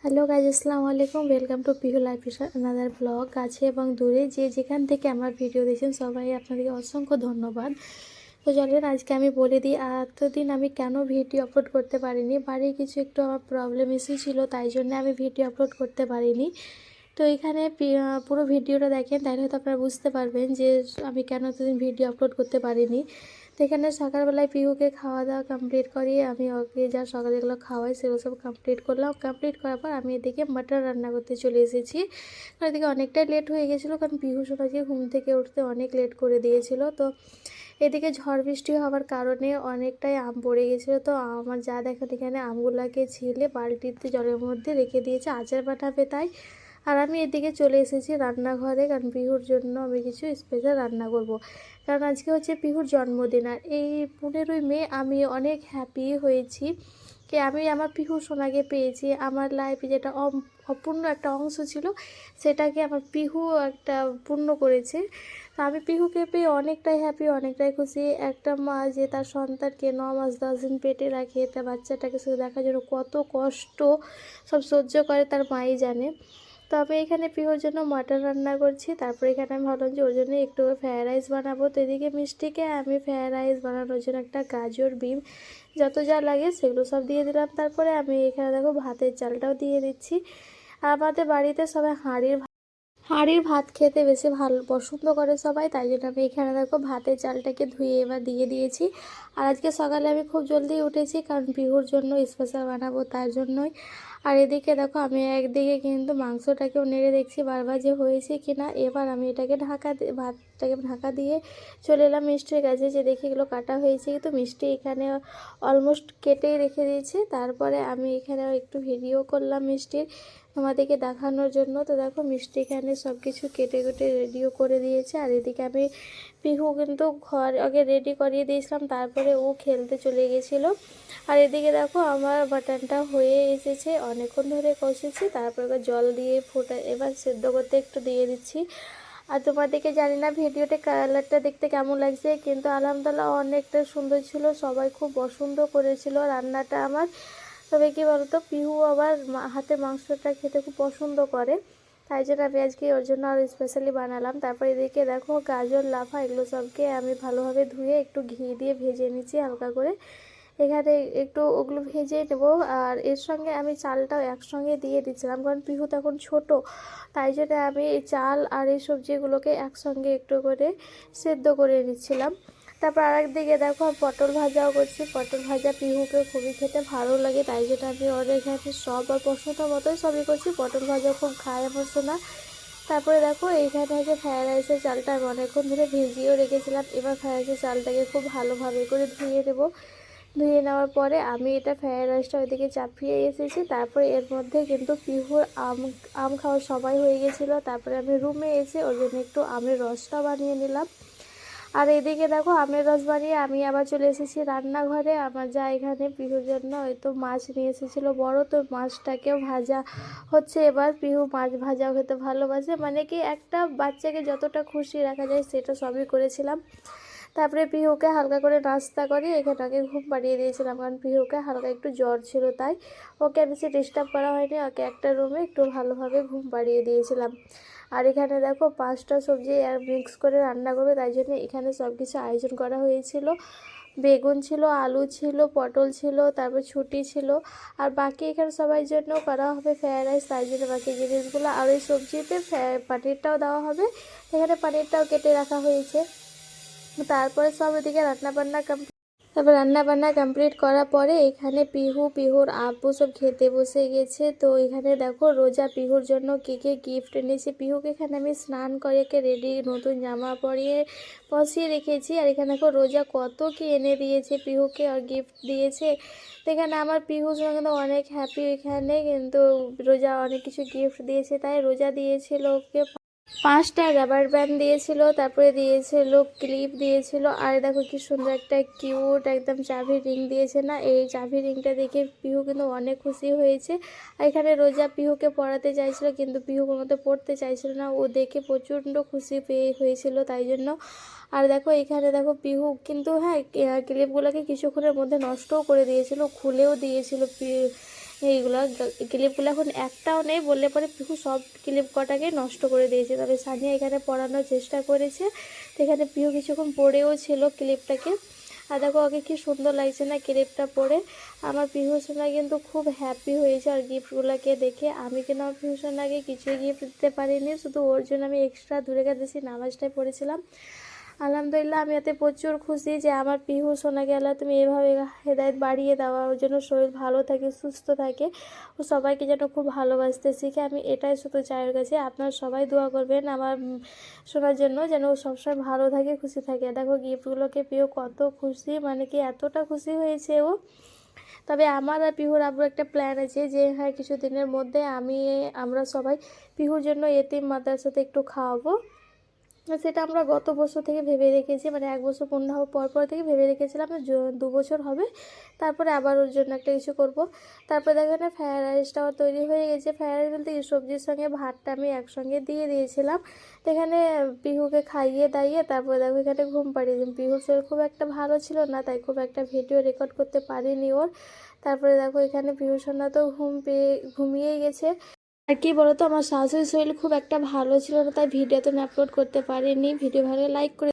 Hello guys, আসসালামু আলাইকুম। Welcome to Pihu life another blog. কাছে এবং দূরে যে যেখান থেকে আমার ভিডিও দেখছেন সবাই আপনাদেরকে অসংখ্য ধন্যবাদ। তো চলেন আজকে আমি বলে দিই এতদিন আমি কেন ভিডিও আপলোড করতে পারিনি। বাড়ির কিছু একটু আমার প্রবলেম এসেছিলো, তাই জন্য আমি ভিডিও আপলোড করতে পারিনি। তো এখানে পুরো ভিডিওটা দেখেন, তাহলে হয়তো আপনারা বুঝতে পারবেন যে আমি কেন এতদিন ভিডিও আপলোড করতে পারিনি। তো এখানে সকালবেলায় পিহুকে খাওয়া দাওয়া কমপ্লিট করিয়ে আমি ওকে যা সকালেগুলো খাওয়াই সেগুলো সব কমপ্লিট করলাম। কমপ্লিট করার পর আমি এদিকে মাটন রান্না করতে চলে এসেছি। কারণ এদিকে অনেকটাই লেট হয়ে গেছিলো, কারণ পিহু সোনাকে ঘুম থেকে উঠতে অনেক লেট করে দিয়েছিল। তো এদিকে ঝড় বৃষ্টি হওয়ার কারণে অনেকটাই আম পড়ে গেছিলো। তো আমার যা দেখেন এখানে আমগুলাকে ছিলে বালতিতে জলের মধ্যে রেখে দিয়েছে আচার বানাবে তাই। আর আমি এদিকে চলে এসেছি রান্নাঘরে, কারণ পিহুর জন্য আমি কিছু স্পেশাল রান্না করব। কারণ আজকে হচ্ছে পিহুর জন্মদিন, আর এই 15ই মে আমি অনেক হ্যাপি হয়েছি কি আমি আমার পিহু সোনাকে পেয়েছি। আমার লাইফে যেটা অপূর্ণ একটা অংশ ছিল সেটাকে আমার পিহু একটা পূর্ণ করেছে। তো আমি পিহুকে পেয়ে অনেকটাই হ্যাপি, অনেকটাই খুশি। একটা মা যে তার সন্তানকে 9 মাস 10 দিন পেটে রাখে, তার বাচ্চাটাকে শুধু দেখার জন্য কত কষ্ট সব সহ্য করে তার মাই জানে। তো আমি এখানে পিহুর জন্য মাটন রান্না করছি। তারপরে এখানে আমি ভাবলাম যে ওর জন্য একটু ফ্রায়েড রাইস বানাবো। তো এদিকে মিষ্টিকে আমি ফ্রায়েড রাইস বানানোর জন্য একটা গাজর, বিম যত যা লাগে সেগুলো সব দিয়ে দিলাম। তারপরে আমি এখানে দেখো ভাতের চালটাও দিয়ে দিচ্ছি। আর আমাদের বাড়িতে সবাই হাঁড়ির ভাত খেতে বেশি ভালো পছন্দ করে সবাই, তাই জন্য আমি এখানে দেখো ভাতের চালটাকে ধুয়ে এবার দিয়ে দিয়েছি। আর আজকে সকালে আমি খুব জলদি উঠেছি, কারণ পিহুর জন্য স্পেশাল বানাবো তার জন্যই। আর এদিকে দেখো আমি একদিকে কিন্তু মাংসটাকেও নেড়ে দেখছি বারবার যে হয়েছে কি না। এবার আমি এটাকে ভাতটাকে ঢাকা দিয়ে চলে এলাম মিষ্টির কাছে, যে দেখি এগুলো কাটা হয়েছে, কিন্তু মিষ্টি এখানে অলমোস্ট কেটেই রেখে দিয়েছে। তারপরে আমি এখানে একটু ভিডিও করলাম মিষ্টির তোমাদেরকে দেখানোর জন্য। তো দেখো মিষ্টি এখানে সব কিছু কেটে কেটে রেডিও করে দিয়েছে। আর এদিকে আমি পিহু কিন্তু ঘর আগে রেডি করিয়ে দিয়েছিলাম, তারপরে ও খেলতে চলে গেছিলো। আর এদিকে দেখো আমার বাটনটা হয়ে এসেছে, অনেকক্ষণ ধরে কষেছি। তারপরে জল দিয়ে এবার সেদ্ধ করতে একটু দিয়ে দিচ্ছি। আর তোমাদেরকে জানি না ভিডিওতে কালারটা দেখতে কেমন লাগছে, কিন্তু আলহামদুলিল্লাহ অনেকটা সুন্দর ছিল, সবাই খুব পছন্দ করেছিল রান্নাটা আমার। তবে কী বলতো, পিহু আবার হাতে মাংসটা খেতে খুব পছন্দ করে, তাই জন্য আমি আজকে ওর জন্য আরও স্পেশালি বানালাম। তারপর এদিকে দেখো গাজর, লাফা এগুলো সবকে আমি ভালোভাবে ধুয়ে একটু ঘি দিয়ে ভেজে নিচ্ছি হালকা করে। এখানে একটু ওগুলো ভেজে নেব। আর এর সঙ্গে আমি চালটাও একসঙ্গে দিয়ে দিচ্ছিলাম, কারণ পিহু তখন ছোট, তাই জন্য আমি এই চাল আর এই সবজিগুলোকে একসঙ্গে একটু করে সেদ্ধ করে নিচ্ছিলাম। তারপর আরেকদিকে দেখো পটল ভাজাও করছি। পটল ভাজা পিহুকে খুবই খেতে ভালো লাগে, তাই জন্য আমি ওর এখানে সব আর পছন্দ মতোই সবই করছি। পটল ভাজা খুব খায় আমার সোনা। তারপরে দেখো এইখানে হচ্ছে ফ্রায়েড রাইসের চালটা আমি অনেকক্ষণ ধরে ভিজিয়েও রেখেছিলাম। এবার ফ্রায়েড রাইসের চালটাকে খুব ভালোভাবে করে ধুয়ে নেব। ধুয়ে নেওয়ার পরে আমি এটা ফ্রায়েড রাইসটা ওইদিকে চাপিয়ে এসেছি। তারপরে এর মধ্যে কিন্তু পিহুর আম খাওয়ার সবাই হয়ে গেছিলো। তারপরে আমি রুমে এসে ওর জন্য একটু আমের রসটা বানিয়ে নিলাম। আর এদিকে দেখো আমের রস বানিয়ে আমি আবার চলে এসেছি রান্নাঘরে। আমার যা এখানে পিহুর জন্য হয়তো মাছ নিয়ে এসেছিলো বড়, তো মাছটাকেও ভাজা হচ্ছে। এবার পিহু মাছ ভাজাও খেতে ভালোবাসে, মানে কি একটা বাচ্চাকে যতটা খুশি রাখা যায় সেটা সবই করেছিলাম। তারপরে পিহুকে হালকা করে নাস্তা করে এখানে আগে ঘুম পাড়িয়ে দিয়েছিলাম, কারণ পিহুকে হালকা একটু জ্বর ছিল, তাই ওকে বেশি ডিস্টার্ব করা হয়নি, ওকে একটা রুমে একটু ভালোভাবে ঘুম পাড়িয়ে দিয়েছিলাম। আর এখানে দেখো 5টা সবজি আর মিক্স করে রান্না করবে, তাই জন্য এখানে সব কিছু আয়োজন করা হয়েছিল। বেগুন ছিল, আলু ছিল, পটল ছিল, তারপর ছুটি ছিল। আর বাকি এখানে সবার জন্য করা হবে ফ্রায়েড রাইস, তাই জন্য বাকি জিনিসগুলো। আর ওই সবজিতে পানিরটাও দেওয়া হবে, এখানে পানিরটাও কেটে রাখা হয়েছে। তারপরে সব এদিকে রান্না বান্না কমপ্লিট করার পরে এখানে পিহুর আব্বু সব খেতে বসে গেছে। তো এখানে দেখো রোজা পিহুর জন্য কে কে গিফট এনেছে। পিহুকে এখানে আমি স্নান করে রেডি নতুন জামা পরিয়ে বসিয়ে রেখেছি। আর এখানে দেখো রোজা কত কি এনে দিয়েছে পিহুকে আর গিফট দিয়েছে। তো এখানে আমার পিহুর সঙ্গে কিন্তু অনেক হ্যাপি, এখানে কিন্তু রোজা অনেক কিছু গিফট দিয়েছে, তাই রোজা দিয়েছিল ওকে 5টা রাবার ব্যান্ড দিয়েছিল, তারপরে দিয়েছিল ক্লিপ দিয়েছিল। আর দেখো কি সুন্দর একটা কিউট একদম চাবির রিং দিয়েছে না, এই চাবির রিংটা দেখে পিহু কিন্তু অনেক খুশি হয়েছে। আর এখানে রোজা পিহুকে পড়াতে চাইছিল, কিন্তু পিহু কোনো মতো পড়তে চাইছিল না, ও দেখে প্রচণ্ড খুশি হয়েছিল তাই জন্য। আর দেখো এখানে দেখো পিহু কিন্তু হ্যাঁ ক্লিপগুলোকে কিছুক্ষণের মধ্যে নষ্টও করে দিয়েছিল, খুলেও দিয়েছিল এইগুলো ক্লিপগুলো এখন একটাও নেই, বললে পরে পিহু সব ক্লিপ কটাকে নষ্ট করে দিয়েছে। তবে সানিয়া এখানে পরানোর চেষ্টা করেছে, তো এখানে পিহু কিছুক্ষণ পরেও ছিল ক্লিপটাকে। আর দেখো ওকে কি সুন্দর লাগছে না ক্লিপটা পরে। আমার পিহু সোনা কিন্তু খুব হ্যাপি হয়েছে আর গিফটগুলোকে দেখে। আমি কিন্তু আমার পিহু সোনাকে কিছুই গিফট দিতে পারিনি, শুধু ওর জন্য আমি এক্সট্রা দূরে কাছে নামাজটাই পড়েছিলাম। আলহামদুলিল্লাহ আমি এতে প্রচুর খুশি যে আমার পিহু সোনাকে আল্লাহ তুমি এভাবে হেদায়েত বাড়িয়ে দেওয়া, ওর জন্য শরীর ভালো থাকে, সুস্থ থাকে, ও সবাইকে যেন খুব ভালোবাসতে শিখে। আমি এটাই শুধু চাই ওর কাছে। আপনারা সবাই দোয়া করবেন আমার শোনার জন্য, যেন ও সবসময় ভালো থাকে, খুশি থাকে। দেখো গিফটগুলোকে পিহু কত খুশি, মানে কি এতটা খুশি হয়েছে ও। তবে আমার আর পিহুর আব্বুর একটা প্ল্যান আছে যে হ্যাঁ কিছুদিনের মধ্যে আমরা সবাই পিহুর জন্য এতিম মাদ্রাসাতে একটু খাওয়াবো। সেটা আমরা গত বছর থেকে ভেবে রেখেছি, মানে 1 বছর পূর্ণ হওয়ার পর থেকে ভেবে রেখেছিলাম যে 2 বছর হবে, তারপরে আবার ওর জন্য একটা কিছু করব। তারপরে দেখো না ফ্রায়েড রাইসটাও তৈরি হয়ে গেছে। ফ্রায়েড রাইস বলতে কি, সবজির সঙ্গে ভাতটা আমি একসঙ্গে দিয়ে দিয়েছিলাম। তো এখানে পিহুকে খাইয়ে দাইয়ে তারপরে দেখো এখানে ঘুম পাড়িয়ে দিই। পিহুর শরীর খুব একটা ভালো ছিল না, তাই খুব একটা ভিডিও রেকর্ড করতে পারিনি ওর। তারপরে দেখো এখানে পিহু সোনা তো ঘুমিয়েই গেছে। আর কি বলতো, আমার শাশুড়ির শরীর খুব একটা ভালো ছিল না, তাই ভিডিও তো আমি আপলোড করতে পারিনি। ভিডিও ভালো লাইক করে